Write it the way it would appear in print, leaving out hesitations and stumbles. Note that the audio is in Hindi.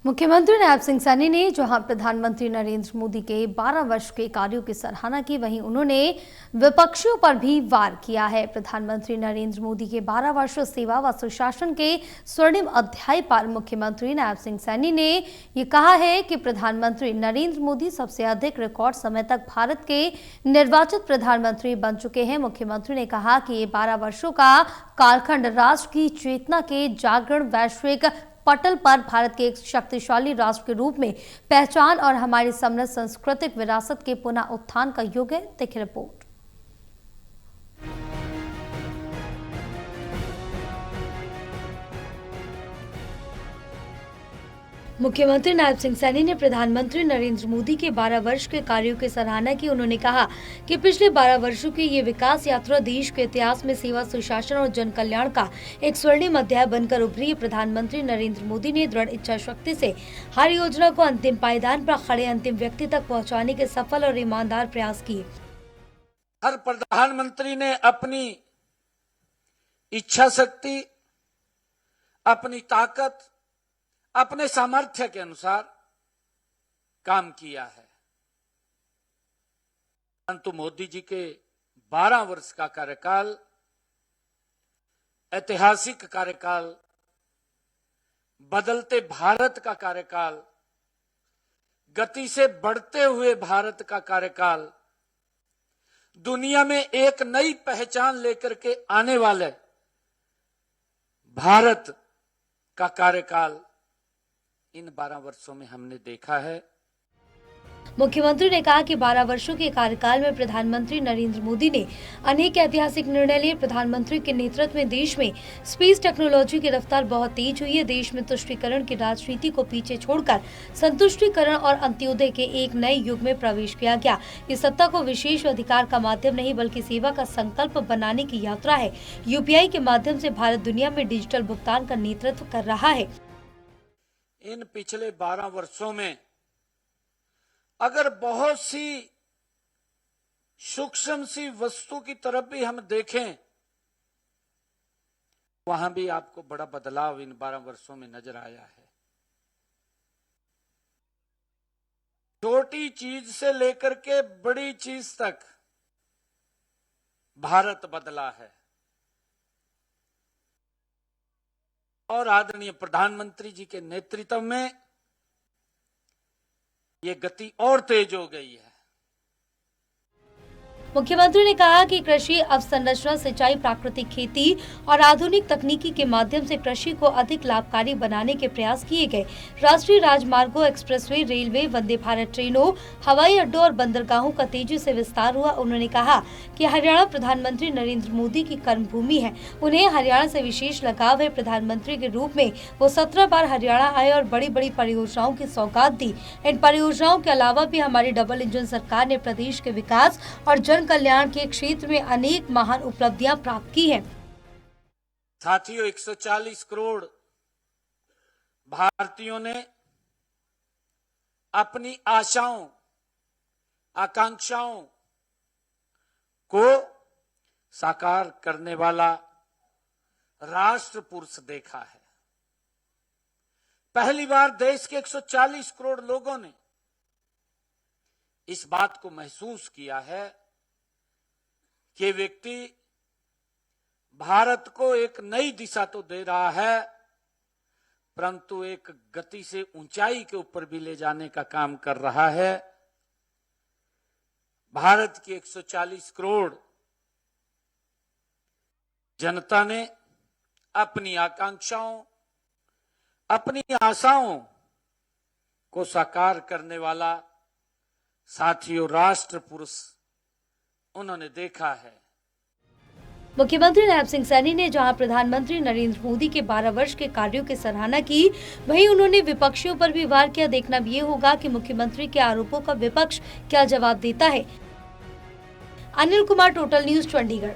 मुख्यमंत्री नायब सिंह सैनी ने जहां प्रधानमंत्री नरेंद्र मोदी के 12 वर्ष के कार्यों की सराहना की, वहीं उन्होंने विपक्षियों पर भी वार किया है। प्रधानमंत्री नरेंद्र मोदी के 12 वर्ष सेवा व सुशासन के स्वर्णिम अध्याय पर मुख्यमंत्री नायब सिंह सैनी ने ये कहा है कि प्रधानमंत्री नरेंद्र मोदी सबसे अधिक रिकॉर्ड समय तक भारत के निर्वाचित प्रधानमंत्री बन चुके हैं। मुख्यमंत्री ने कहा कि ये 12 वर्षों का कालखंड राष्ट्र की चेतना के जागरण, वैश्विक पटल पर भारत के एक शक्तिशाली राष्ट्र के रूप में पहचान और हमारी समृद्ध सांस्कृतिक विरासत के पुनः उत्थान का युग है। देखिए रिपोर्ट। मुख्यमंत्री नायब सिंह सैनी ने प्रधानमंत्री नरेंद्र मोदी के 12 वर्ष के कार्यों की सराहना की। उन्होंने कहा कि पिछले 12 वर्षों की ये विकास यात्रा देश के इतिहास में सेवा, सुशासन और जन कल्याण का एक स्वर्णिम अध्याय बनकर उभरी। प्रधानमंत्री नरेंद्र मोदी ने दृढ़ इच्छा शक्ति से हर योजना को अंतिम पायदान पर खड़े अंतिम व्यक्ति तक पहुँचाने के सफल और ईमानदार प्रयास किए। हर प्रधानमंत्री ने अपनी इच्छा शक्ति, अपनी ताकत, अपने सामर्थ्य के अनुसार काम किया है, परंतु मोदी जी के 12 वर्ष का कार्यकाल ऐतिहासिक कार्यकाल, बदलते भारत का कार्यकाल, गति से बढ़ते हुए भारत का कार्यकाल, दुनिया में एक नई पहचान लेकर के आने वाले भारत का कार्यकाल इन 12 वर्षों में हमने देखा है। मुख्यमंत्री ने कहा कि 12 वर्षों के कार्यकाल में प्रधानमंत्री नरेंद्र मोदी ने अनेक ऐतिहासिक निर्णय लिए। प्रधानमंत्री के नेतृत्व में देश में स्पेस टेक्नोलॉजी की रफ्तार बहुत तेज हुई है। देश में तुष्टीकरण की राजनीति को पीछे छोड़कर संतुष्टीकरण और अंत्योदय के एक नए युग में प्रवेश किया गया। इस सत्ता को विशेष अधिकार का माध्यम नहीं बल्कि सेवा का संकल्प बनाने की यात्रा है। यूपीआई के माध्यम से भारत दुनिया में डिजिटल भुगतान का नेतृत्व कर रहा है। इन पिछले 12 वर्षों में अगर बहुत सी सूक्ष्म सी वस्तु की तरफ भी हम देखें, वहां भी आपको बड़ा बदलाव इन 12 वर्षों में नजर आया है। छोटी चीज से लेकर के बड़ी चीज तक भारत बदला है और आदरणीय प्रधानमंत्री जी के नेतृत्व में ये गति और तेज हो गई है। मुख्यमंत्री ने कहा कि कृषि अवसंरचना, सिंचाई, प्राकृतिक खेती और आधुनिक तकनीकी के माध्यम से कृषि को अधिक लाभकारी बनाने के प्रयास किए गए। राष्ट्रीय राजमार्गों, एक्सप्रेसवे, रेलवे, वंदे भारत ट्रेनों, हवाई अड्डों और बंदरगाहों का तेजी से विस्तार हुआ। उन्होंने कहा कि हरियाणा प्रधानमंत्री नरेंद्र मोदी की कर्मभूमि है, उन्हें हरियाणा से विशेष लगाव है। प्रधानमंत्री के रूप में वो 17 बार हरियाणा आए और बड़ी बड़ी परियोजनाओं की सौगात दी। इन परियोजनाओं के अलावा भी हमारी डबल इंजन सरकार ने प्रदेश के विकास और जन कल्याण के क्षेत्र में अनेक महान उपलब्धियां प्राप्त की हैं। साथियों, 140 करोड़ भारतीयों ने अपनी आशाओं, आकांक्षाओं को साकार करने वाला राष्ट्र पुरुष देखा है। पहली बार देश के 140 करोड़ लोगों ने इस बात को महसूस किया है कि व्यक्ति भारत को एक नई दिशा तो दे रहा है, परंतु एक गति से ऊंचाई के ऊपर भी ले जाने का काम कर रहा है। भारत की 140 करोड़ जनता ने अपनी आकांक्षाओं, अपनी आशाओं को साकार करने वाला साथियों राष्ट्र पुरुष उन्होंने देखा है। मुख्यमंत्री नायब सिंह सैनी ने जहां प्रधानमंत्री नरेंद्र मोदी के 12 वर्ष के कार्यों की सराहना की, वहीं उन्होंने विपक्षियों पर भी वार किया। देखना भी ये होगा कि मुख्यमंत्री के आरोपों का विपक्ष क्या जवाब देता है। Anil Kumar, total news, Chandigarh.